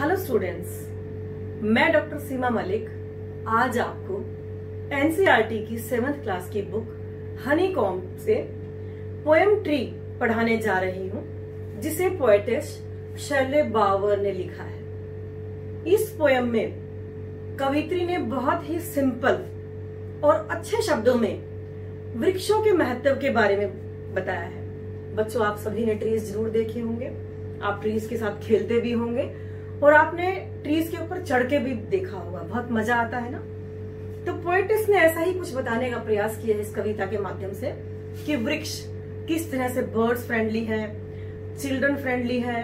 Hello students, मैं doctor सीमा मलिक आज आपको एनसीईआरटी की 7th क्लास की बुक हनीकॉम्ब से पोएम ट्री पढ़ाने जा रही हूँ, जिसे पोएटेस शर्ले बावर ने लिखा है। इस पोएम में कवित्री ने बहुत ही सिंपल और अच्छे शब्दों में वृक्षों के महत्व के बारे में बताया है। बच्चों, आप सभी ने ट्रीज जरूर देखे होंगे, आप ट्रीज के साथ खेलते भी होंगे और आपने ट्रीज के ऊपर चढ़ के भी देखा होगा, बहुत मजा आता है ना। तो पोएटिस ने ऐसा ही कुछ बताने का प्रयास किया है इस कविता के माध्यम से कि वृक्ष किस तरह से बर्ड्स फ्रेंडली है, चिल्ड्रन फ्रेंडली है,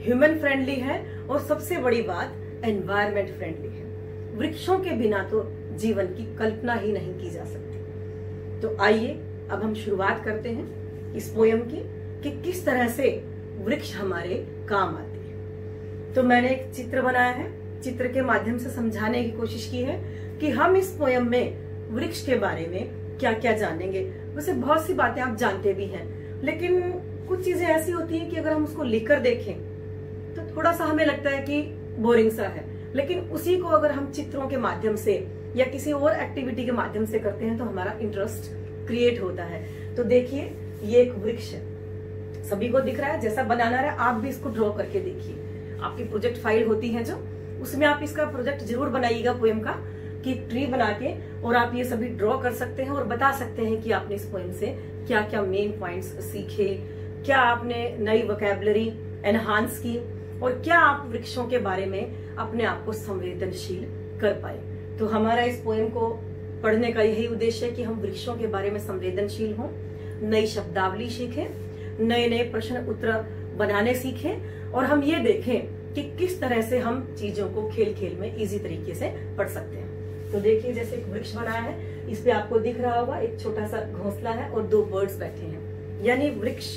ह्यूमन फ्रेंडली है और सबसे बड़ी बात एनवायरमेंट फ्रेंडली है। वृक्षों के बिना तो जीवन की कल्पना ही नहीं की जा सकती। तो आइए अब हम शुरुआत करते हैं इस पोयम की कि किस तरह से वृक्ष हमारे काम आते हैं। तो मैंने एक चित्र बनाया है, चित्र के माध्यम से समझाने की कोशिश की है कि हम इस पोयम में वृक्ष के बारे में क्या क्या जानेंगे। वैसे बहुत सी बातें आप जानते भी हैं, लेकिन कुछ चीजें ऐसी होती हैं कि अगर हम उसको लिखकर देखें तो थोड़ा सा हमें लगता है कि बोरिंग सा है, लेकिन उसी को अगर हम चित्रों के माध्यम से या किसी और एक्टिविटी के माध्यम से करते हैं तो हमारा इंटरेस्ट क्रिएट होता है। तो देखिए, ये एक वृक्ष है, सभी को दिख रहा है। जैसा बनाना है आप भी इसको ड्रॉ करके देखिए। आपकी प्रोजेक्ट फाइल होती है जो, उसमें आप इसका प्रोजेक्ट जरूर बनाइएगा पोएम का, कि ट्री बना के, और आप ये सभी ड्रॉ कर सकते हैं और बता सकते हैं कि आपने इस पोएम से क्या क्या मेन पॉइंट्स सीखे, क्या आपने नई वोकैबुलरी एनहांस की और क्या आप वृक्षों के बारे में अपने आप को संवेदनशील कर पाए। तो हमारा इस पोएम को पढ़ने का यही उद्देश्य है कि हम वृक्षों के बारे में संवेदनशील हों, नई शब्दावली सीखें, नए नए प्रश्न उत्तर बनाने सीखें और हम ये देखें कि किस तरह से हम चीजों को खेल खेल में इजी तरीके से पढ़ सकते हैं। तो देखिए, जैसे एक वृक्ष बनाया है, इस पे आपको दिख रहा होगा एक छोटा सा घोंसला है और 2 बर्ड्स बैठे हैं। यानी वृक्ष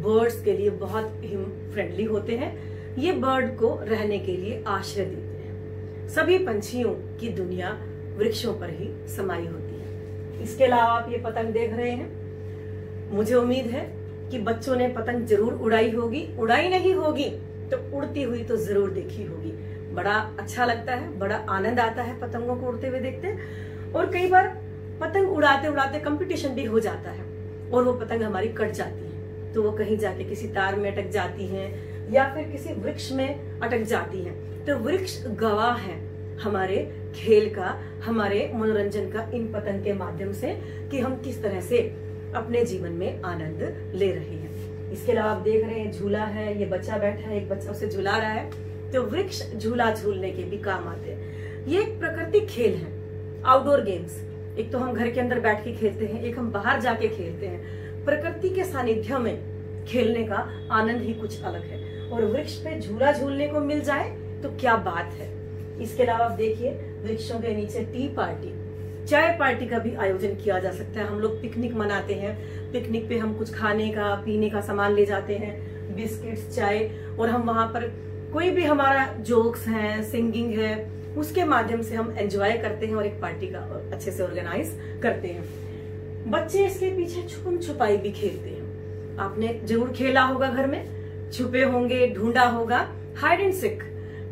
बर्ड्स के लिए बहुत ही फ्रेंडली होते हैं। ये बर्ड को रहने के लिए आश्रय देते हैं। सभी पंछियों की दुनिया वृक्षों पर ही समाई होती है। इसके अलावा आप ये पतंग देख रहे हैं, मुझे उम्मीद है कि बच्चों ने पतंग जरूर उड़ाई होगी, उड़ाई नहीं होगी तो उड़ती हुई तो जरूर देखी होगी। बड़ा अच्छा लगता है, बड़ा आनंद आता है पतंगों को उड़ते हुए देखते हैं। और कई बार पतंग उड़ाते उड़ाते कंपटीशन भी हो जाता है और वो पतंग हमारी कट जाती है, तो वो कहीं जाके किसी तार में अटक जाती है या फिर किसी वृक्ष में अटक जाती है। तो वृक्ष गवाह है हमारे खेल का, हमारे मनोरंजन का इन पतंग के माध्यम से कि हम किस तरह से अपने जीवन में आनंद ले रहे हैं। इसके अलावा आप देख रहे हैं झूला है, ये बच्चा बैठा है, एक बच्चा उसे झुला रहा है। तो वृक्ष झूला झूलने के भी काम आते हैं। ये एक प्राकृतिक खेल है, आउटडोर गेम्स। एक तो हम घर के अंदर बैठ के खेलते हैं, एक हम बाहर जाके खेलते हैं। प्रकृति के सानिध्य में खेलने का आनंद ही कुछ अलग है और वृक्ष पे झूला झूलने को मिल जाए तो क्या बात है। इसके अलावा आप देखिए, वृक्षों के नीचे टी पार्टी, चाय पार्टी का भी आयोजन किया जा सकता है। हम लोग पिकनिक मनाते हैं, पिकनिक पे हम कुछ खाने का पीने का सामान ले जाते हैं, बिस्किट्स, चाय, और हम वहां पर कोई भी हमारा जोक्स है, सिंगिंग है, उसके माध्यम से हम एंजॉय करते हैं और एक पार्टी का अच्छे से ऑर्गेनाइज करते हैं। बच्चे इसके पीछे छुपन छुपाई भी खेलते हैं। आपने जरूर खेला होगा, घर में छुपे होंगे, ढूंढा होगा, हाइड एंड सीक।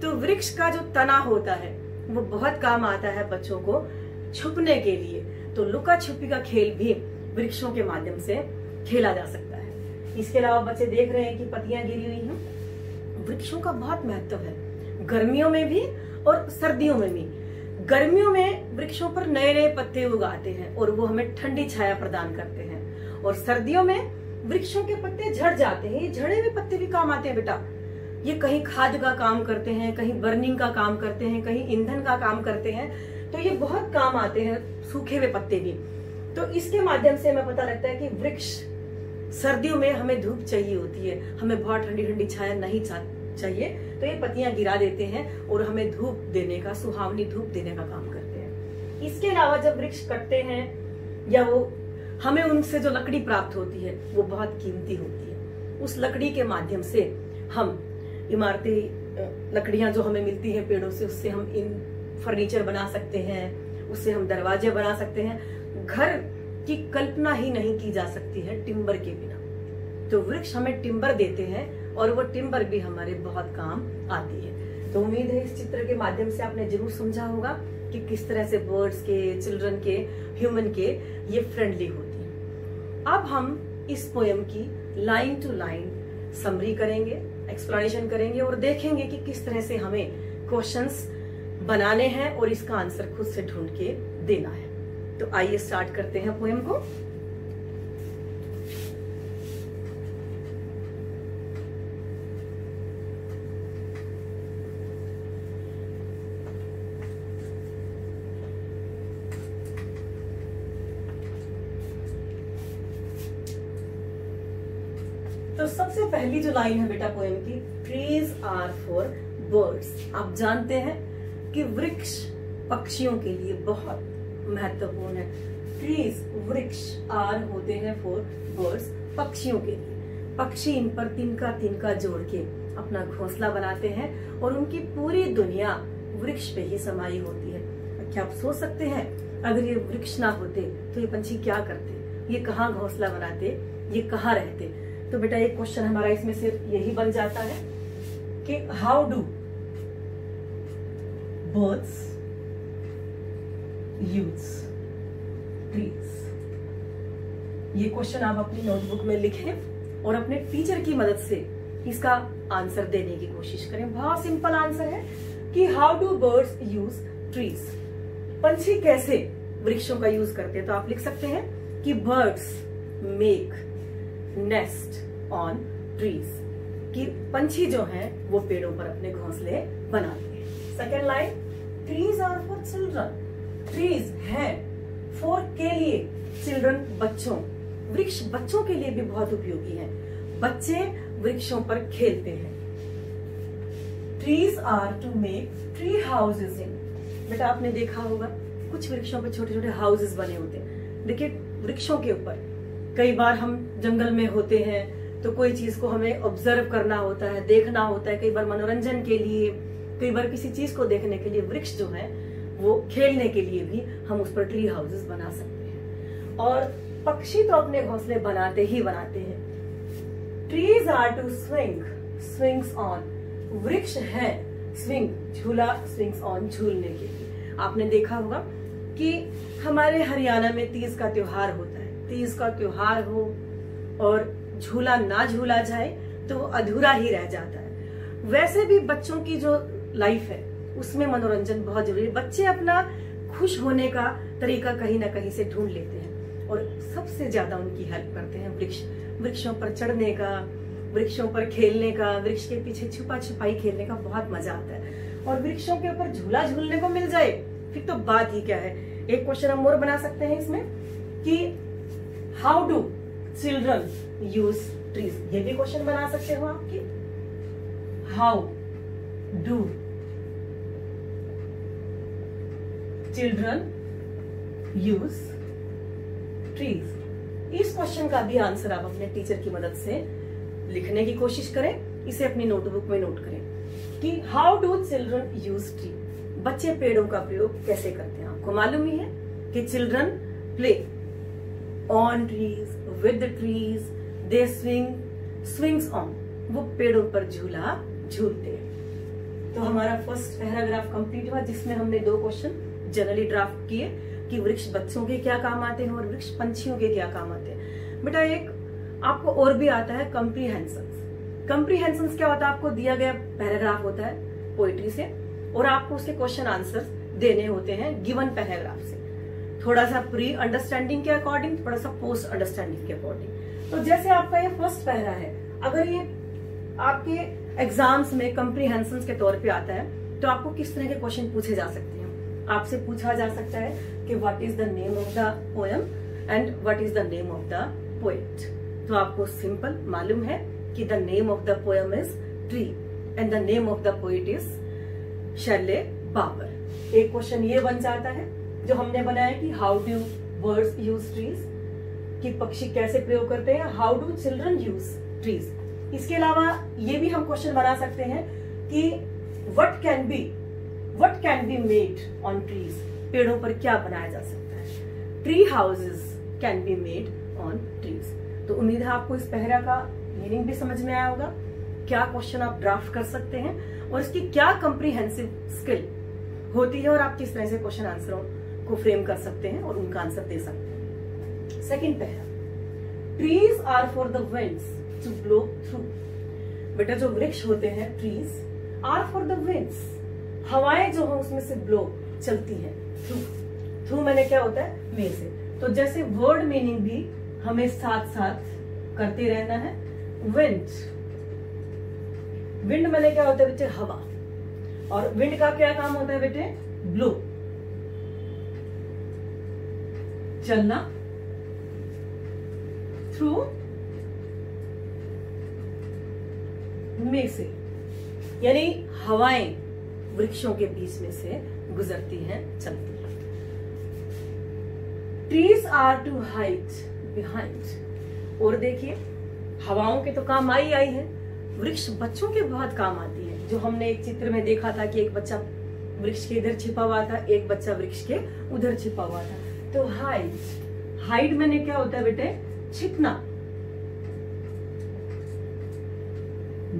तो वृक्ष का जो तना होता है वो बहुत काम आता है बच्चों को छुपने के लिए। तो लुका छुपी का खेल भी वृक्षों के माध्यम से खेला जा सकता है। इसके अलावा बच्चे देख रहे हैं कि पत्तियां गिरी हुई हैं। वृक्षों का बहुत महत्व है, गर्मियों में भी और सर्दियों में भी। गर्मियों में वृक्षों पर नए नए पत्ते उगाते हैं और वो हमें ठंडी छाया प्रदान करते हैं। और सर्दियों में वृक्षों के पत्ते झड़ जाते हैं। ये झड़े हुए पत्ते भी काम आते हैं बेटा। ये कहीं खाद का काम करते हैं, कहीं बर्निंग का काम करते हैं, कहीं ईंधन का काम करते हैं। तो ये बहुत काम आते हैं, सूखे हुए पत्ते भी। तो इसके माध्यम से हमें पता लगता है कि वृक्ष, सर्दियों में हमें धूप चाहिए होती है, हमें बहुत ठंडी ठंडी छाया नहीं चाहिए, तो ये पत्तियां गिरा देते हैं और हमें धूप देने का, सुहावनी धूप देने का काम करते हैं। इसके अलावा जब वृक्ष कटते हैं या वो हमें उनसे जो लकड़ी प्राप्त होती है वो बहुत कीमती होती है। उस लकड़ी के माध्यम से हम इमारती लकड़ियां जो हमें मिलती है पेड़ों से, उससे हम इन फर्नीचर बना सकते हैं, उससे हम दरवाजे बना सकते हैं। घर की कल्पना ही नहीं की जा सकती है टिम्बर के बिना। तो वृक्ष हमें टिम्बर देते हैं और वो टिम्बर भी हमारे बहुत काम आती है। तो उम्मीद है इस चित्र के माध्यम से आपने जरूर समझा होगा कि किस तरह से बर्ड्स के, चिल्ड्रन के, ह्यूमन के ये फ्रेंडली होती हैं। अब हम इस पोएम की लाइन टू लाइन समरी करेंगे, एक्सप्लेनेशन करेंगे और देखेंगे कि किस तरह से हमें क्वेश्चंस बनाने हैं और इसका आंसर खुद से ढूंढ के देना है। तो आइए स्टार्ट करते हैं पोएम को। तो सबसे पहली जो लाइन है बेटा पोएम की, ट्रीज आर फॉर बर्ड्स। आप जानते हैं कि वृक्ष पक्षियों के लिए बहुत महत्वपूर्ण है। ट्रीज, वृक्ष, आर होते हैं फॉर बर्ड्स, पक्षियों के लिए। पक्षी इन पर तिनका तिनका जोड़ के अपना घोंसला बनाते हैं और उनकी पूरी दुनिया वृक्ष पे ही समाई होती है। क्या आप सोच सकते हैं अगर ये वृक्ष ना होते तो ये पंछी क्या करते, ये कहाँ घोंसला बनाते, ये कहाँ रहते? तो बेटा एक क्वेश्चन हमारा इसमें से यही बन जाता है कि how do buds used trees. ये क्वेश्चन आप अपनी नोटबुक में लिखें और अपने टीचर की मदद से इसका आंसर देने की कोशिश करें। बहुत सिंपल आंसर है कि how do buds used trees. पंछी कैसे वृक्षों का यूज करते हैं? तो आप लिख सकते हैं कि birds make nest on trees, कि पंछी जो हैं वो पेड़ों पर अपने घोंसले बनाते हैं। Second line, trees are for children. Trees है फॉर के लिए, चिल्ड्रन बच्चों, वृक्ष बच्चों के लिए भी बहुत उपयोगी है। बच्चे वृक्षों पर खेलते हैं। Trees are to make tree houses in. बेटा आपने देखा होगा कुछ वृक्षों पर छोटे छोटे हाउसेज बने होते हैं। देखिए वृक्षों के ऊपर कई बार हम जंगल में होते हैं तो कोई चीज को हमें ऑब्जर्व करना होता है, देखना होता है, कई बार मनोरंजन के लिए, कई बार किसी चीज को देखने के लिए। वृक्ष जो है वो खेलने के लिए भी हम उस पर ट्री हाउसेस बना सकते हैं। और पक्षी तो अपने घोंसले बनाते ही बनाते हैं। Trees are to swing, swings on. वृक्ष है स्विंग, झूला, स्विंग्स ऑन, झूलने के लिए। आपने देखा होगा कि हमारे हरियाणा में तीज का त्योहार होता है। तीज का त्योहार हो और झूला ना झूला जाए तो अधूरा ही रह जाता है। वैसे भी बच्चों की जो लाइफ है उसमें मनोरंजन बहुत जरूरी है। बच्चे अपना खुश होने का तरीका कहीं ना कहीं से ढूंढ लेते हैं और सबसे ज्यादा उनकी हेल्प करते हैं वृक्ष। वृक्षों पर चढ़ने का, वृक्षों पर खेलने का, वृक्ष के पीछे छुपा छुपाई खेलने का बहुत मजा आता है। और वृक्षों के ऊपर झूला झूलने को मिल जाए फिर तो बात ही क्या है। एक क्वेश्चन हम और बना सकते हैं इसमें कि how do children use trees. ये भी क्वेश्चन बना सकते हो आपकी। How do children use trees. इस क्वेश्चन का भी आंसर आप अपने टीचर की मदद से लिखने की कोशिश करें। इसे अपनी नोटबुक में नोट करें कि how do children use tree. बच्चे पेड़ों का प्रयोग कैसे करते हैं? आपको मालूम ही है कि children play on trees, with the trees, they swing, swings on. वो पेड़ों पर झूला झूलते हैं। तो हमारा फर्स्ट पैराग्राफ कंप्लीट हुआ जिसमें हमने दो क्वेश्चन जनरली ड्राफ्ट किए कि वृक्ष बच्चों के क्या काम आते हैं और वृक्ष पंछियों के क्या काम आते हैं। बेटा एक आपको और भी आता है कम्प्रीहेंशंस। कम्प्रीहेंशंस क्या होता है? आपको दिया गया पैराग्राफ होता है पोइट्री से और आपको उसके क्वेश्चन आंसर देने होते हैं गिवन पैराग्राफ से। थोड़ा सा प्री अंडरस्टैंडिंग के अकॉर्डिंग, थोड़ा सा पोस्ट अंडरस्टैंडिंग के अकॉर्डिंग। तो जैसे आपका ये फर्स्ट पैरा है, अगर ये आपके एग्जाम्स में कम्प्रीहेंशंस के तौर पे आता है तो आपको किस तरह के क्वेश्चन पूछे जा सकते हैं? आपसे पूछा जा सकता है कि what is the name of the poem and what is the name of the poet. तो आपको सिंपल मालूम है कि the name of the poem is tree and the name of the poet is Shelley Babar. एक question ये बन जाता है जो हमने बनाया कि how do buds used trees, कि पक्षी कैसे प्रयोग करते हैं। How do children use trees. इसके अलावा ये भी हम क्वेश्चन बना सकते हैं कि what can be made on trees. पेड़ों पर क्या बनाया जा सकता है? Tree houses can be made on trees. तो उम्मीद है आपको इस पहरा का मीनिंग भी समझ में आया होगा। क्या क्वेश्चन आप ड्राफ्ट कर सकते हैं और इसकी क्या कंप्रीहेंसिव स्किल होती है और आप किस तरह से क्वेश्चन आंसरों को फ्रेम कर सकते हैं और उनका आंसर दे सकते हैं। सेकंड पहला, trees are for the winds to blow through. बेटा जो वृक्ष होते हैं, trees are for the winds, हवाएं जो है उसमें से ब्लो चलती हैं, थ्रू। थ्रू मैंने क्या होता है, में से। तो जैसे वर्ड मीनिंग भी हमें साथ साथ करते रहना है। विंड, विंड मैंने क्या होता है बेटे, हवा, और विंड का क्या काम होता है बेटे, ब्लो, चलना, थ्रू, में से, यानी हवाएं वृक्षों के बीच में से गुजरती हैं, चलती हैं। Trees are to hide behind, और देखिए हवाओं के तो काम आई है, वृक्ष बच्चों के बहुत काम आती है। जो हमने एक चित्र में देखा था कि एक बच्चा वृक्ष के इधर छिपा हुआ था, एक बच्चा वृक्ष के उधर छिपा हुआ था। तो हाइड, हाइड मैंने क्या होता है बेटे, छिपना,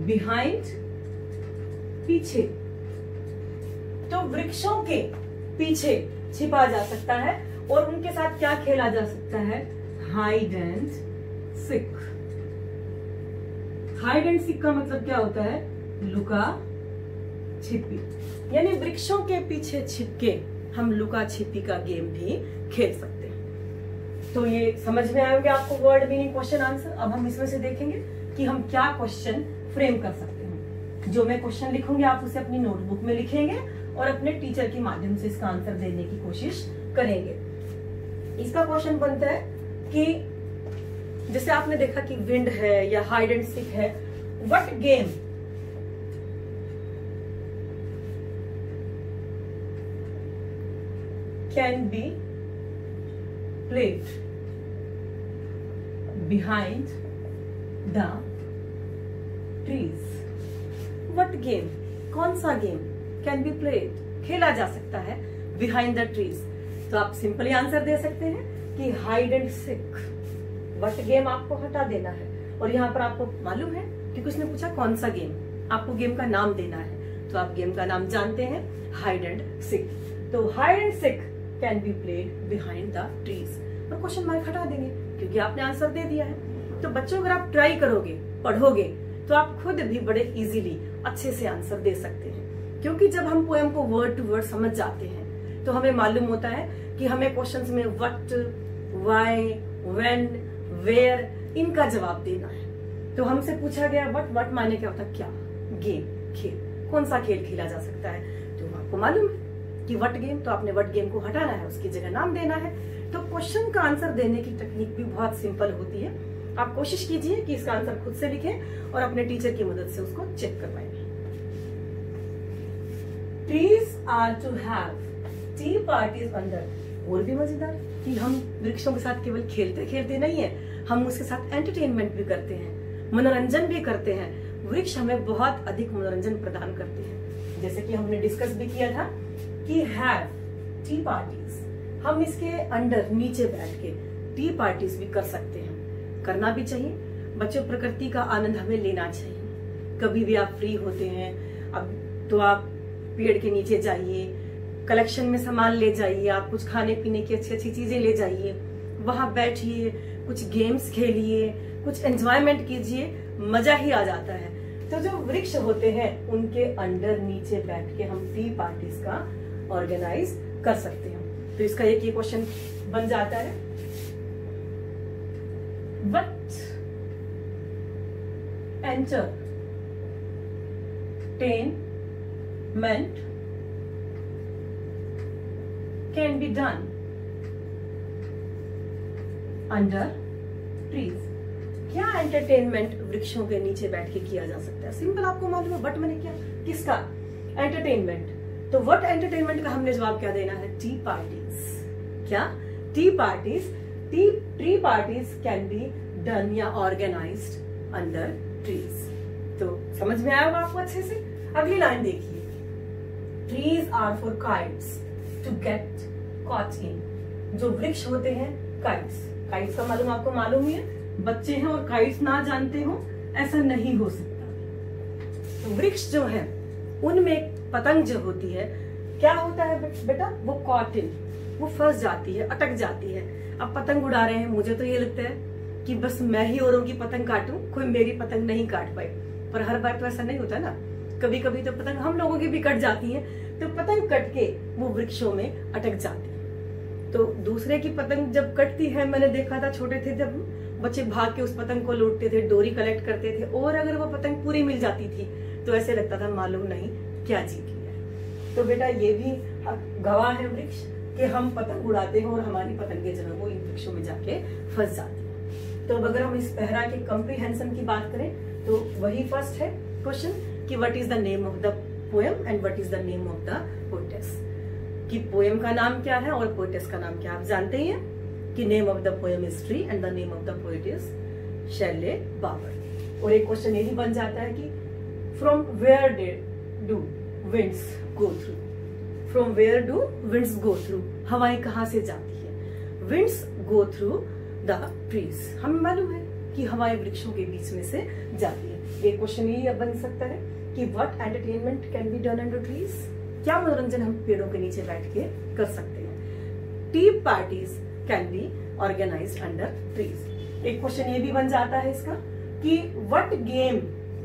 बिहाइंड, पीछे। तो वृक्षों के पीछे छिपा जा सकता है और उनके साथ क्या खेला जा सकता है, hide and seek. Hide and seek का मतलब क्या होता है, लुका छिपी, यानी वृक्षों के पीछे छिपके हम लुका छिपी का गेम भी खेल सकते हैं। तो ये समझ में आएंगे आपको वर्ड मीनिंग, क्वेश्चन आंसर। अब हम इसमें से देखेंगे कि हम क्या क्वेश्चन फ्रेम कर सकते हैं। जो मैं क्वेश्चन लिखूंगी आप उसे अपनी नोटबुक में लिखेंगे और अपने टीचर के माध्यम से इसका आंसर देने की कोशिश करेंगे। इसका क्वेश्चन बनता है कि जैसे आपने देखा कि विंड है या हाइड एंड सीक है, what game can be played behind the trees. What game, कौन सा गेम कैन बी प्लेड, खेला जा सकता है बिहाइंड द ट्रीज। तो आप सिंपली आंसर दे सकते हैं कि hide and seek. What game आपको हटा देना है, और यहाँ पर आपको मालूम है कि उसने पूछा कौन सा गेम, आपको गेम का नाम देना है। तो आप गेम का नाम जानते हैं, हाइड एंड सीक। तो hide and seek can be played behind the trees, और क्वेश्चन मार्क हटा देंगे क्योंकि आपने आंसर दे दिया है। तो बच्चों अगर आप ट्राई करोगे, पढ़ोगे, तो आप खुद भी बड़े इजीली अच्छे से आंसर दे सकते हैं। क्योंकि जब हम पोएम को वर्ड टू वर्ड समझ जाते हैं तो हमें मालूम होता है कि हमें क्वेश्चंस में व्हाट, व्हाई, व्हेन, वेयर इनका जवाब देना है। तो हमसे पूछा गया व्हाट माने क्या होता है, क्या, गेम, खेल, कौन सा खेल खेला जा सकता है। तो आपको मालूम है कि व्हाट गेम, तो आपने व्हाट गेम को हटाना है, उसकी जगह नाम देना है। तो क्वेश्चन का आंसर देने की टेक्निक भी बहुत सिंपल होती है। आप कोशिश कीजिए कि इसका आंसर खुद से लिखें और अपने टीचर की मदद से उसको चेक करवाएं। Trees are to have tea parties under, और भी मजेदार कि हम वृक्षों के साथ केवल खेलते खेलते नहीं है, हम उसके साथ एंटरटेनमेंट भी करते हैं, मनोरंजन भी करते हैं। वृक्ष हमें बहुत अधिक मनोरंजन प्रदान करते हैं। जैसे कि हमने डिस्कस भी किया था कि हैव टी पार्टीज, हम इसके अंडर नीचे बैठ के टी पार्टीज भी कर सकते हैं, करना भी चाहिए। बच्चों, प्रकृति का आनंद हमें लेना चाहिए। कभी भी आप फ्री होते हैं अब तो आप पेड़ के नीचे जाइए, कलेक्शन में सामान ले जाइए, आप कुछ खाने पीने की अच्छी अच्छी चीजें ले जाइए, वहां बैठिए, कुछ गेम्स खेलिए, कुछ एंजॉयमेंट कीजिए, मजा ही आ जाता है। तो जो वृक्ष होते हैं उनके अंडर नीचे बैठ के हम टी पार्टीज का ऑर्गेनाइज कर सकते हैं। तो इसका एक ये क्वेश्चन बन जाता है, what entertainment can be done under trees। क्या एंटरटेनमेंट वृक्षों के नीचे बैठ के किया जा सकता है? सिंपल, आपको मालूम है व्हाट मैंने क्या, किसका, एंटरटेनमेंट। तो व्हाट एंटरटेनमेंट का हमने जवाब क्या देना है, टी पार्टीज। क्या, tea parties, tree parties can be done या ऑर्गेनाइज्ड अंडर ट्रीज। तो समझ में आया होगा आपको अच्छे से। अगली लाइन देखिए, trees are for kites to get caught in. जो वृक्ष होते हैं काइट्स, काइट्स का मालूम आपको मालूम ही है, बच्चे हैं और काइट्स ना जानते हो ऐसा नहीं हो सकता। तो वृक्ष जो है उनमें एक पतंग जो होती है, क्या होता है बेटा, वो कॉटन, वो फंस जाती है, अटक जाती है। अब पतंग उड़ा रहे हैं, मुझे तो ये लगता है कि बस मैं ही औरों की पतंग काटूं, कोई मेरी पतंग नहीं काट पाए। पर हर बार तो ऐसा नहीं होता ना, कभी कभी तो पतंग हम लोगों की भी कट जाती है। तो पतंग कट के वो वृक्षों में अटक जाती है। तो दूसरे की पतंग जब कटती है, मैंने देखा था छोटे थे जब बच्चे भाग के उस पतंग को लूटते थे, डोरी कलेक्ट करते थे, और अगर वो पतंग पूरी मिल जाती थी तो ऐसे लगता था मालूम नहीं क्या जीत लिया है। तो बेटा ये भी गवाह है वृक्ष कि हम पतंग उड़ाते हैं और हमारी पतंगे जो है वो इन वृक्षों में जाके फंस जाती है। तो अब अगर हम इस पहरा के कंप्रीहेंशन की बात करें तो वही फर्स्ट है क्वेश्चन कि what is the name of the poem and what is the name of the poetess, कि पोएम का नाम क्या है और पोएटेस का नाम क्या। आप जानते ही हैं कि name of the poem is tree and the name of the poet is Shelley बाबर। और एक क्वेश्चन ये भी बन जाता है कि from where do winds go through, from where do winds go through, हवाएं कहाँ से जाती है। Winds go through the trees, हमें मालूम है कि हवाएं वृक्षों के बीच में से जाती है। एक क्वेश्चन ये बन सकता है कि what entertainment can be done under trees, क्या मनोरंजन हम पेड़ों के नीचे बैठ के कर सकते हैं। Tea parties can be organized under trees. एक क्वेश्चन ये भी बन जाता है इसका कि what game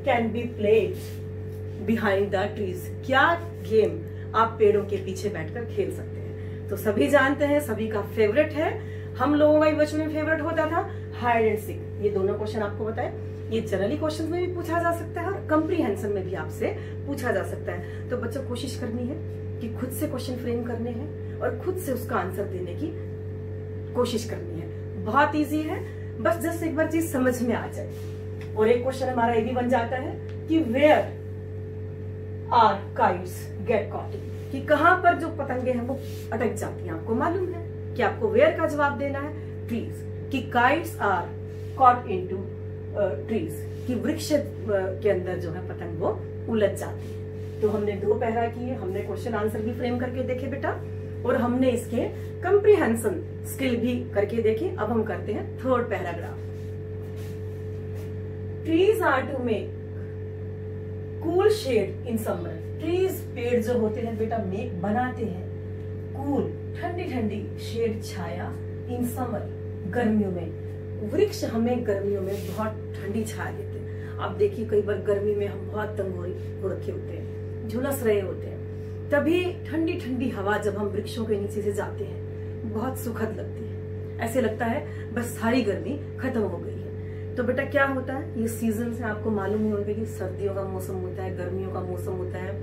can be played behind the trees, क्या गेम आप पेड़ों के पीछे बैठकर खेल सकते हैं। तो सभी जानते हैं, सभी का फेवरेट है, हम लोगों का बचपन में फेवरेट होता था हाइड एंड सीक। ये दोनों क्वेश्चन आपको बताए, ये जनरली क्वेश्चन में भी पूछा जा सकता है और कंप्रीहेंशन में भी आपसे पूछा जा सकता है। तो बच्चों कोशिश करनी है कि खुद से क्वेश्चन फ्रेम करने हैं और खुद से उसका आंसर देने की कोशिश करनी है। बहुत इजी है, बस जस्ट एक बार चीज समझ में आ जाए। और एक क्वेश्चन हमारा ये भी बन जाता है कि where are kites get caught, कि कहां पर जो पतंगे हैं वो अटक जाती हैं। आपको मालूम है कि आपको वेयर का जवाब देना है ट्रीज, कि kites are caught into trees, कि वृक्ष के अंदर जो है पतंग वो उलझ जाती है। तो हमने दो पैरा किए, हमने क्वेश्चन आंसर भी फ्रेम करके देखे बेटा, और हमने इसके कंप्रीहेंशन स्किल भी करके देखे। अब हम करते हैं third paragraph. Trees are to make cool shade in summer, trees पेड़ जो होते हैं बेटा मेक बनाते हैं कूल ठंडी ठंडी शेड छाया इन समर, गर्मियों में। वृक्ष हमें गर्मियों में बहुत ठंडी छाया देते हैं। आप देखिए कई बार गर्मी में हम बहुत तंग हो रखे होते हैं, झुलस रहे होते हैं, तभी ठंडी ठंडी हवा जब हम वृक्षों के नीचे से जाते हैं बहुत सुखद लगती है। ऐसे लगता है बस सारी गर्मी खत्म हो गई है। तो बेटा क्या होता है, ये सीजन से आपको मालूम ही होगा कि सर्दियों का मौसम होता है, गर्मियों का मौसम होता है,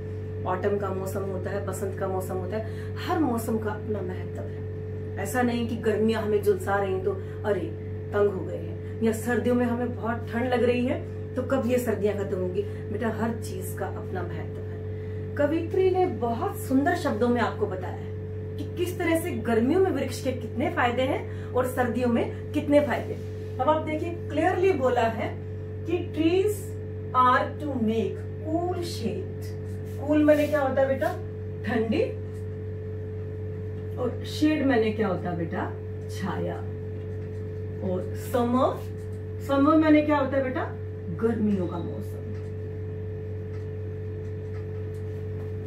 ऑटम का मौसम होता है, बसंत का मौसम होता है। हर मौसम का अपना महत्व है। ऐसा नहीं कि गर्मियां हमें झुलसा रही तो अरे तंग हो गए हैं, या सर्दियों में हमें बहुत ठंड लग रही है तो कब ये सर्दियां खत्म होंगी। बेटा हर चीज का अपना महत्व है। कवित्री ने बहुत सुंदर शब्दों में आपको बताया है कि किस तरह से गर्मियों में वृक्ष के कितने फायदे हैं और सर्दियों में कितने फायदे। अब आप देखिए क्लियरली बोला है कि trees are to make cool shade. Cool मैंने क्या होता है बेटा, ठंडी, और शेड मैंने क्या होता है बेटा, छाया। और समर, समर मैंने क्या होता है बेटा, गर्मियों का मौसम।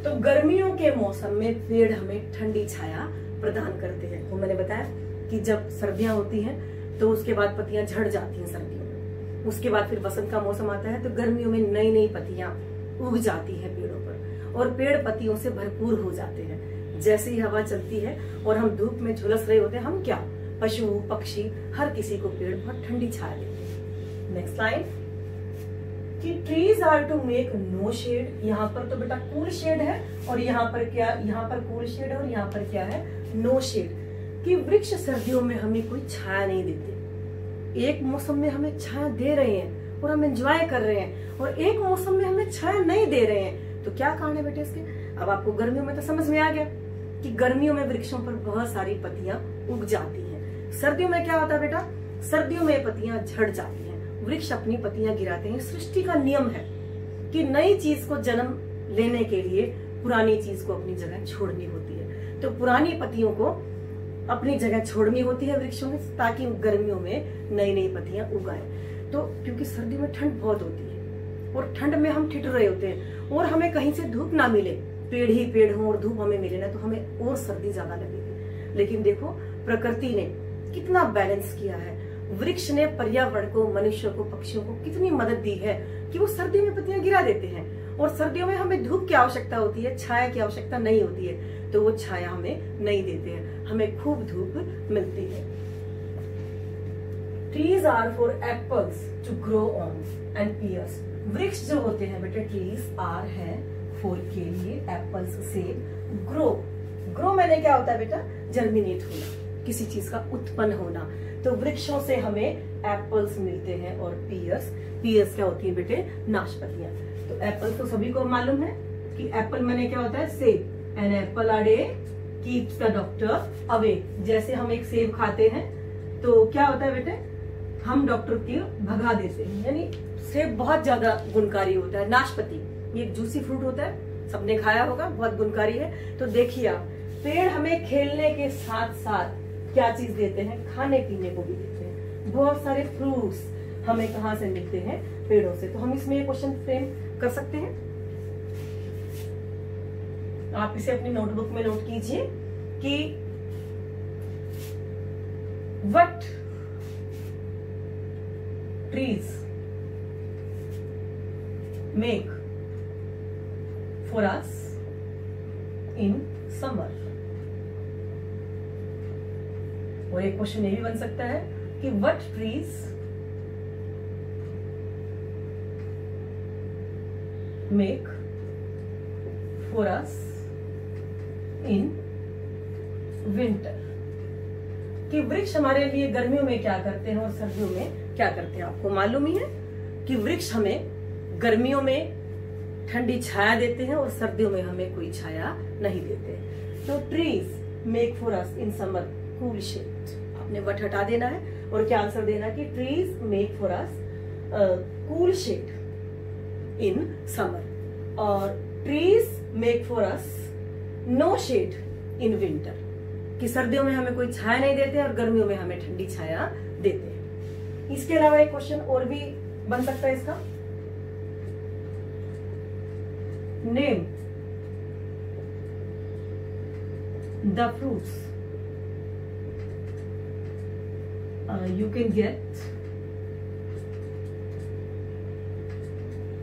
तो गर्मियों के मौसम में पेड़ हमें ठंडी छाया प्रदान करते हैं। तो मैंने बताया कि जब सर्दियां होती हैं तो उसके बाद पत्तियां झड़ जाती हैं सर्दियों में, उसके बाद फिर बसंत का मौसम आता है तो गर्मियों में नई नई पत्तियां उग जाती हैं पेड़ों पर और पेड़ पत्तियों से भरपूर हो जाते हैं। जैसे ही हवा चलती है और हम धूप में झुलस रहे होते हैं, हम क्या, पशु पक्षी हर किसी को पेड़ बहुत ठंडी छाया देते हैं। नेक्स्ट लाइन कि trees are to make no shade. यहाँ पर तो बेटा कूल शेड है और यहाँ पर क्या, यहाँ पर कूल शेड है और यहाँ पर क्या है, नो शेड। कि वृक्ष सर्दियों में हमें कोई छाया नहीं देते। एक मौसम में हमें छाया दे रहे हैं और हम एंजॉय कर रहे हैं, और एक मौसम में हमें छाया नहीं दे रहे हैं। तो क्या कारण है बेटे इसके। अब आपको गर्मियों में तो समझ में आ गया कि गर्मियों में वृक्षों पर बहुत सारी पत्तियां उग जाती हैं। सर्दियों में क्या होता है बेटा, सर्दियों में पत्तियां झड़ जाती हैं, वृक्ष अपनी पत्तियां गिराते हैं। सृष्टि का नियम है कि नई चीज को जन्म लेने के लिए पुरानी चीज को अपनी जगह छोड़नी होती है। तो पुरानी पत्तियों को अपनी जगह छोड़नी होती है वृक्षों में, ताकि गर्मियों में नई नई पत्तियां उगाएं। तो क्योंकि सर्दियों में ठंड बहुत होती है और ठंड में हम ठिठुर रहे होते हैं और हमें कहीं से धूप ना मिले, पेड़ ही पेड़ हो और धूप हमें मिले ना, तो हमें और सर्दी ज्यादा लगेगी। लेकिन देखो प्रकृति ने कितना बैलेंस किया है, वृक्ष ने पर्यावरण को, मनुष्य को, पक्षियों को कितनी मदद दी है कि वो सर्दी में पत्तियां गिरा देते हैं। और सर्दियों में हमें धूप की आवश्यकता होती है, छाया की आवश्यकता नहीं होती है, तो वो छाया हमें नहीं देते हैं, हमें खूब धूप मिलती है। Trees are for apples to grow on and pears. वृक्ष जो होते हैं बेटे, ट्रीज आर है फॉर के लिए, एप्पल्स से ग्रो। ग्रो मैंने क्या होता है बेटा, जर्मिनेट होना, किसी चीज का उत्पन्न होना। तो वृक्षों से हमें एप्पल्स मिलते हैं। और पियर्स, पियर्स क्या होती है बेटे, नाशपातियां। तो एप्पल तो सभी को मालूम है कि एप्पल मैंने क्या होता है, सेब। An apple a day keeps the doctor away. जैसे हम एक सेब खाते हैं तो क्या होता है बेटे, हम डॉक्टर की भगा देते हैं। यानी सेब बहुत ज्यादा गुणकारी होता है। नाशपाती ये एक जूसी फ्रूट होता है, सबने खाया होगा, बहुत गुणकारी है। तो देखिए आप, पेड़ हमें खेलने के साथ साथ क्या चीज देते हैं, खाने पीने को भी देते हैं। बहुत सारे फ्रूट्स हमें कहाँ से मिलते हैं, पेड़ों से। तो हम इसमें ये क्वेश्चन फ्रेम कर सकते हैं। आप इसे अपनी नोटबुक में नोट कीजिए कि what trees make for us in summer. और एक क्वेश्चन ये भी बन सकता है कि what trees make for us in winter. कि वृक्ष हमारे लिए गर्मियों में क्या करते हैं और सर्दियों में क्या करते हैं। आपको मालूम ही है कि वृक्ष हमें गर्मियों में ठंडी छाया देते हैं और सर्दियों में हमें कोई छाया नहीं देते। तो trees make for us in summer cool shade. आपने वट हटा देना है और क्या आंसर देना कि trees make for us cool shade in summer. और trees make for us no shade in winter. कि सर्दियों में हमें कोई छाया नहीं देते और गर्मियों में हमें ठंडी छाया देते हैं। इसके अलावा एक क्वेश्चन और भी बन सकता है इसका, name the fruits you can get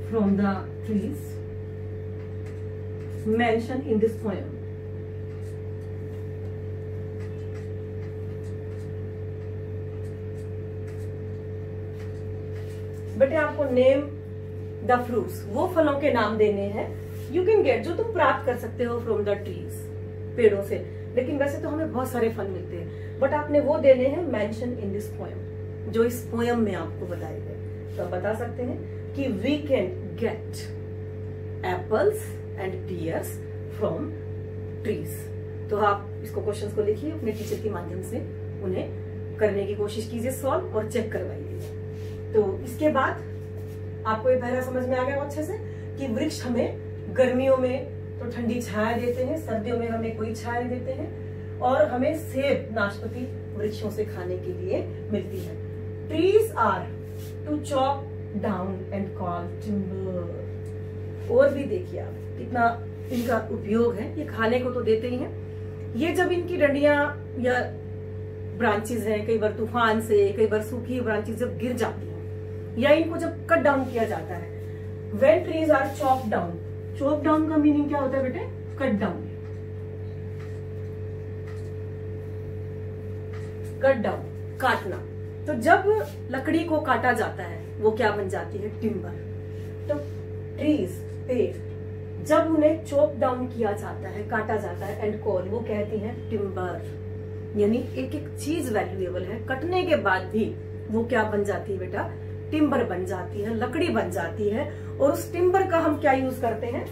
from the trees mentioned in this poem. बेटे आपको नेम द फ्रूट्स, वो फलों के नाम देने हैं, यू कैन गेट, जो तुम प्राप्त कर सकते हो फ्रॉम द ट्रीज, पेड़ों से। लेकिन वैसे तो हमें बहुत सारे फल मिलते हैं, बट आपने वो देने हैं मेंशन इन दिस पोएम, जो इस पोएम में आपको बताए गए। तो आप बता सकते हैं कि we can get apples and pears from trees. तो आप इसको क्वेश्चंस को लिखिए, अपने टीचर के माध्यम से उन्हें करने की कोशिश कीजिए सॉल्व, और चेक करवाइए। तो इसके बाद आपको ये पहला समझ में आ गया अच्छे से कि वृक्ष हमें गर्मियों में तो ठंडी छाया देते हैं, सर्दियों में हमें कोई छाया नहीं देते हैं, और हमें सेब, नाशपाती वृक्षों से खाने के लिए मिलती है। Trees are to chop down and call timber. और भी देखिए आप कितना इनका उपयोग है, ये खाने को तो देते ही हैं। ये जब इनकी डंडियां या ब्रांचेस हैं, कई बार तूफान से, कई बार सूखी ब्रांचेस जब गिर जाती हैं, या इनको जब कट डाउन किया जाता है, when trees are chop down. Chop down का मीनिंग क्या होता है बेटे, कट डाउन। कट डाउन, काटना। तो जब लकड़ी को काटा जाता है वो क्या बन जाती है, टिम्बर। तो ट्रीज, पेड़, जब उन्हें चॉप डाउन किया जाता है, काटा जाता है, एंड कॉल, वो कहती हैं टिम्बर। यानी एक एक चीज वैल्यूएबल है, कटने के बाद भी वो क्या बन जाती है बेटा, टिम्बर बन जाती है, लकड़ी बन जाती है। और उस टिम्बर का हम क्या यूज करते हैं,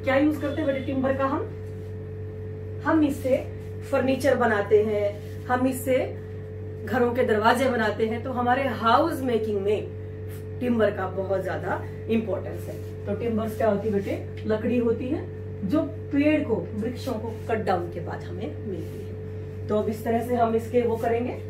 क्या यूज करते हैं बेटे टिम्बर का, हम इससे फर्नीचर बनाते हैं, हम इससे घरों के दरवाजे बनाते हैं। तो हमारे हाउस मेकिंग में टिम्बर का बहुत ज्यादा इंपॉर्टेंस है। तो टिम्बर्स क्या होती है बेटे, लकड़ी होती है जो पेड़ को, वृक्षों को कट डाउन के बाद हमें मिलती है। तो अब इस तरह से हम इसके वो करेंगे।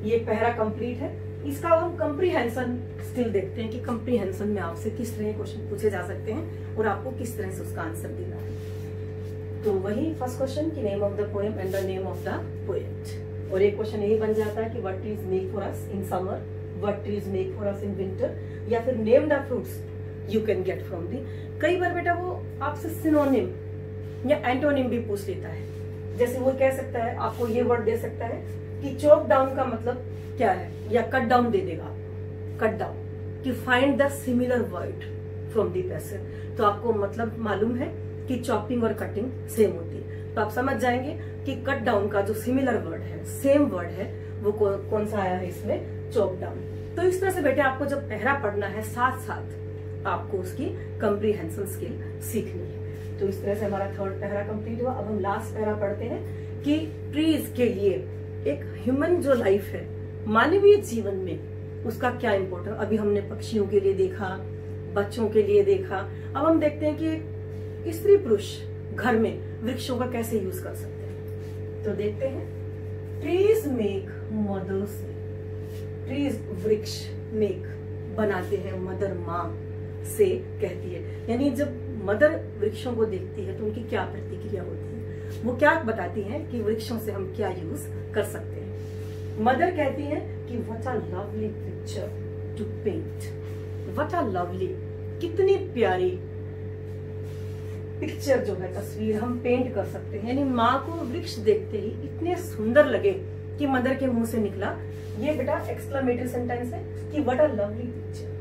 ये पहरा कंप्लीट है। इसका हम कंप्रीहेंशन स्किल देखते हैं कि कंप्रीहेंशन में आपसे किस तरह के क्वेश्चन पूछे जा सकते हैं और आपको किस तरह से उसका आंसर देना है। तो वही फर्स्ट क्वेश्चन की name of the poem and the name of the poet. और एक क्वेश्चन यही बन जाता है कि what trees make for us in summer, what trees make for us in winter, या फिर name the fruits you can get from the. कई बार बेटा वो आपसे सिनोनिम या एंटोनिम भी पूछ लेता है। जैसे वो कह सकता है, आपको ये वर्ड दे सकता है कि चॉप डाउन का मतलब क्या है, या कट डाउन दे देगा, कट डाउन, कि find the similar word from the passage. तो आपको मतलब मालूम है कि चॉपिंग और कटिंग सेम होती है, तो आप समझ जाएंगे कि कट डाउन का जो सिमिलर वर्ड है, सेम वर्ड है, वो कौन सा आया है इसमें, चॉप डाउन। तो इस तरह से बेटे आपको जब पहरा पढ़ना है, साथ साथ आपको उसकी कंप्रीहेंशन स्किल सीखनी है। तो इस तरह से हमारा थर्ड पहरा कंप्लीट हुआ। अब हम लास्ट पहरा पढ़ते हैं कि ट्रीज के लिए एक ह्यूमन जो लाइफ है, मानवीय जीवन में उसका क्या इम्पोर्टेंट। अभी हमने पक्षियों के लिए देखा, बच्चों के लिए देखा, अब हम देखते हैं कि स्त्री पुरुष घर में वृक्षों का कैसे यूज कर सकते हैं। तो देखते हैं, ट्रीज मेक मदर्स, ट्रीज वृक्ष मेक बनाते हैं, मदर माँ से कहती है। यानी जब मदर वृक्षों को देखती है तो उनकी क्या प्रतिक्रिया होती है, वो क्या बताती है कि वृक्षों से हम क्या यूज कर सकते हैं। मदर कहती है कि what a lovely picture to paint, what a lovely, कितनी प्यारी पिक्चर जो है, तस्वीर हम पेंट कर सकते हैं। यानी माँ को वृक्ष देखते ही इतने सुंदर लगे कि मदर के मुंह से निकला ये बेटा एक्सक्लेमेटरी सेंटेंस है कि व्हाट अ लवली पिक्चर,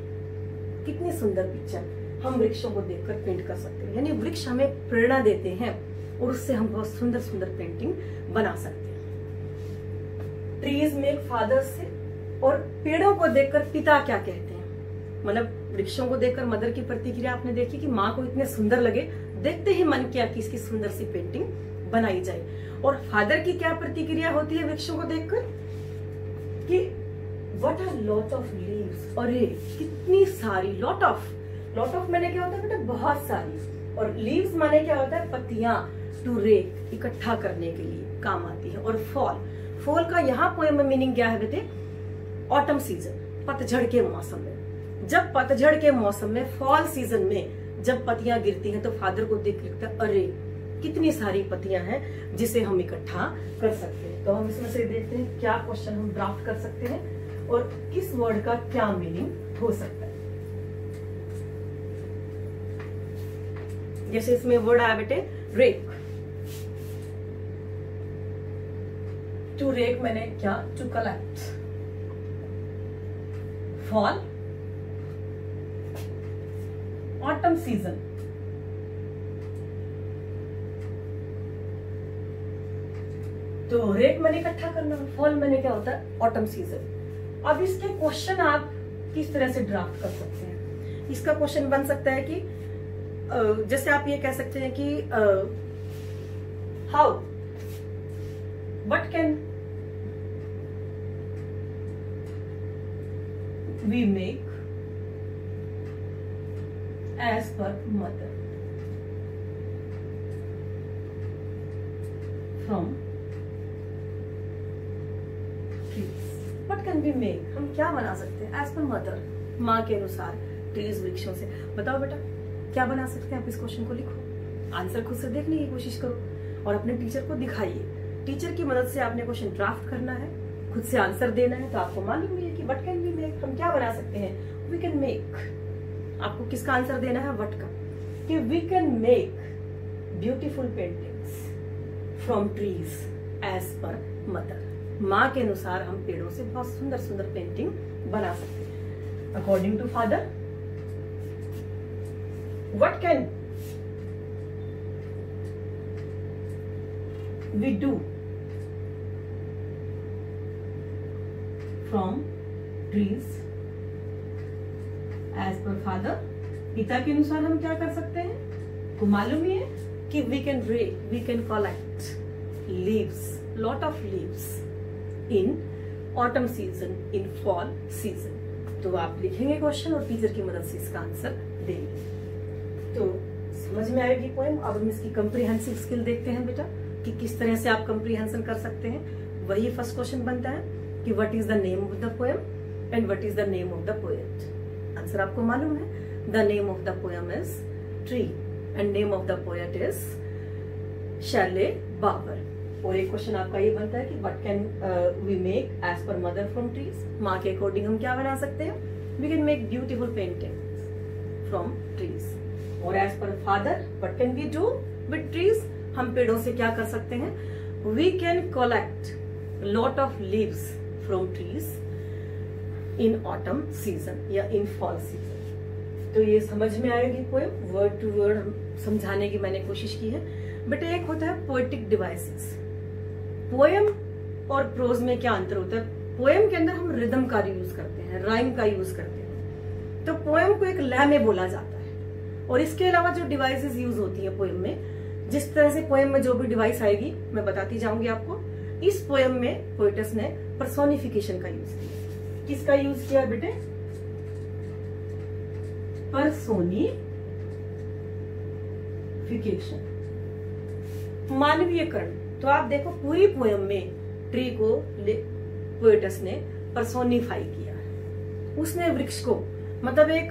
कितनी सुंदर पिक्चर हम वृक्षों को देखकर पेंट कर सकते हैं। यानी वृक्ष हमें प्रेरणा देते हैं और उससे हम बहुत सुंदर सुंदर पेंटिंग बना सकते हैं। ट्रीज मेक फादर्स से, और पेड़ों को देखकर पिता क्या कहते हैं, मतलब वृक्षों को देखकर मदर की प्रतिक्रिया आपने देखी कि माँ को इतने सुंदर लगे, देखते ही मन किया कि इसकी सुंदर सी पेंटिंग बनाई जाए। और फादर की क्या प्रतिक्रिया होती है वृक्षों को देखकर कि what a lot of leaves, अरे कितनी सारी, लॉट ऑफ मैंने क्या होता है बेटा, बहुत सारी, और लीव्स माने क्या होता है, पत्तियां, टू रेक, इकट्ठा करने के लिए काम आती है। और फॉल का यहाँ पोएम में मीनिंग क्या है बेटे, ऑटम सीजन, पतझड़ के मौसम में। जब पतझड़ के मौसम में, फॉल सीजन में जब पत्तियां गिरती हैं तो फादर को देख लिखता है, अरे कितनी सारी पत्तियां हैं जिसे हम इकट्ठा कर सकते हैं। तो हम इसमें से देखते हैं क्या क्वेश्चन हम ड्राफ्ट कर सकते हैं और किस वर्ड का क्या मीनिंग हो सकता है। जैसे इसमें वर्ड आया बेटे रेक, टू रेक मैंने क्या, to collect. Fall, autumn season, तो रेक मैंने इकट्ठा करना, फॉल मैंने क्या होता है, ऑटम सीजन। अब इसके क्वेश्चन आप किस तरह से ड्राफ्ट कर सकते हैं। इसका क्वेश्चन बन सकता है कि जैसे आप ये कह सकते हैं कि how, what can we make as per mother from trees? What can we make, हम क्या बना सकते हैं as per mother, माँ के अनुसार ट्रीज वृक्षों से। बताओ बेटा क्या बना सकते हैं आप, इस क्वेश्चन को लिखो, आंसर खुद से देखने की कोशिश करो और अपने टीचर को दिखाइए। टीचर की मदद से आपने क्वेश्चन ड्राफ्ट करना है, खुद से आंसर देना है। तो आपको मालूम है कि व्हाट कैन वी मेक, हम क्या बना सकते हैं, वी कैन मेक। आपको किसका आंसर देना है, व्हाट का, कि we can make beautiful paintings from trees as पर मदर। माँ के अनुसार हम पेड़ों से बहुत सुंदर सुंदर पेंटिंग बना सकते हैं। According to father, what can we do from trees as per father, पिता के अनुसार हम क्या कर सकते हैं, तो मालूम ही है कि we can collect leaves, lot of leaves in autumn season, in fall season। तो आप लिखेंगे क्वेश्चन और टीचर की मदद से इसका आंसर देंगे। तो समझ में आएगी पोएम। अब हम इसकी कंप्रीहेंसिव स्किल देखते हैं बेटा कि किस तरह से आप कंप्रीहेंशन कर सकते हैं। वही फर्स्ट क्वेश्चन बनता है कि what is the name of the poem and what is the name of the poet? Answer आपको मालूम है, the name of the poem is tree and name of the poet is Shirley Barber. और एक question आपका ये बनता है कि what can we make as पर मदर फ्रॉम ट्रीज? माँ के अकॉर्डिंग हम क्या बना सकते हैं? We can make beautiful painting from trees. और एज पर father what can we do with trees? हम पेड़ों से क्या कर सकते हैं? We can collect lot of leaves from trees in autumn season या इन फॉल सीजन। तो ये समझ में आएगी पोएम, वर्ड टू वर्ड समझाने की मैंने कोशिश की है। बेटा एक होता है पोएटिक डिवाइसेस। पोएम और प्रोज में क्या अंतर होता है? पोएम के अंदर हम रिदम का यूज करते हैं, राइम का यूज करते हैं, तो पोएम को एक लय में बोला जाता है। और इसके अलावा जो डिवाइसेस यूज होती है पोएम में, जिस तरह से पोएम में जो भी डिवाइस आएगी मैं बताती जाऊंगी आपको। इस पोएम में पोएटस ने पर्सोनिफिकेशन का यूज किया। किसका यूज किया बेटे? पर्सोनिफिकेशन, मानवीयकरण। तो आप देखो पूरी पोएम में ट्री को पोएटस ने पर्सोनिफाई किया। उसने वृक्ष को, मतलब एक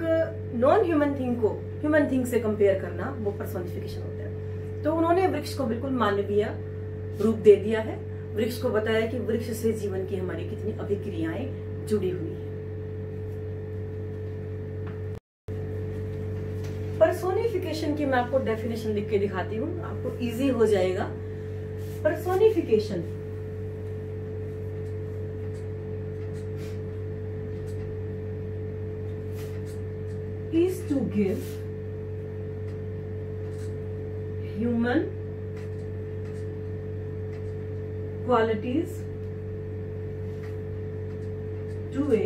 नॉन ह्यूमन थिंग को ह्यूमन थिंग से कंपेयर करना, वो पर्सोनिफिकेशन होता है। तो उन्होंने वृक्ष को बिल्कुल मानवीय रूप दे दिया है। वृक्ष को बताया कि वृक्ष से जीवन की हमारी कितनी अभिक्रियाएं जुड़ी हुई है। पर्सोनिफिकेशन की मैं आपको डेफिनेशन लिख के दिखाती हूँ, आपको इजी हो जाएगा। Personification is to give human qualities to a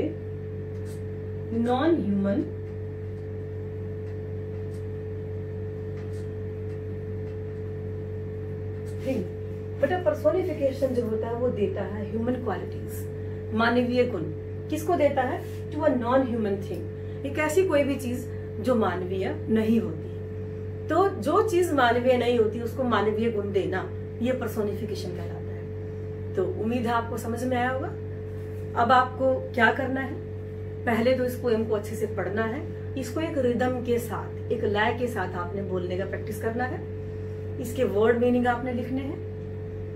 non-human thing। बेटा पर्सोनिफिकेशन जो होता है वो देता है ह्यूमन क्वालिटीज, मानवीय गुण। किसको देता है? To a non human thing, एक ऐसी कोई भी चीज जो मानवीय नहीं होती। तो जो चीज मानवीय नहीं होती उसको मानवीय गुण देना, ये पर्सोनिफिकेशन कहलाता है। तो उम्मीद है आपको समझ में आया होगा। अब आपको क्या करना है? पहले तो इस पोएम को अच्छे से पढ़ना है, इसको एक रिदम के साथ, एक लय के साथ आपने बोलने का प्रैक्टिस करना है। इसके वर्ड मीनिंग आपने लिखने हैं,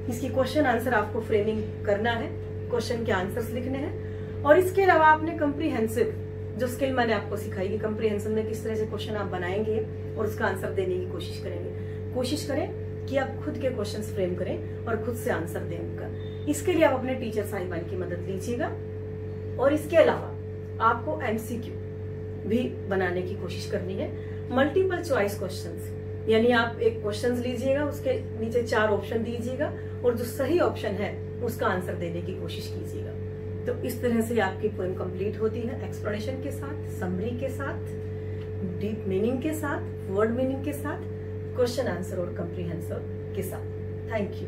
इसकी क्वेश्चन आंसर आपको फ्रेमिंग करना है, क्वेश्चन के आंसर्स लिखने हैं। और इसके अलावा आपने कंप्रीहेंसिव जो स्किल मैंने आपको सिखाई कि कंप्रीहेंसिव में किस तरह से क्वेश्चन आप बनाएंगे और उसका आंसर देने की कोशिश करेंगे। कोशिश करें कि आप खुद के क्वेश्चंस फ्रेम करें और खुद से आंसर दें उनका। इसके लिए आप अपने टीचर साहिबान की मदद लीजिएगा। और इसके अलावा आपको एमसीक्यू भी बनाने की कोशिश करनी है, मल्टीपल चॉइस क्वेश्चंस। यानी आप एक क्वेश्चन लीजिएगा, उसके नीचे 4 ऑप्शन दीजिएगा और जो सही ऑप्शन है उसका आंसर देने की कोशिश कीजिएगा। तो इस तरह से आपकी पोएम कंप्लीट होती है, एक्सप्लेनेशन के साथ, समरी के साथ, डीप मीनिंग के साथ, वर्ड मीनिंग के साथ, क्वेश्चन आंसर और कंप्रीहेंसिव के साथ। Thank you.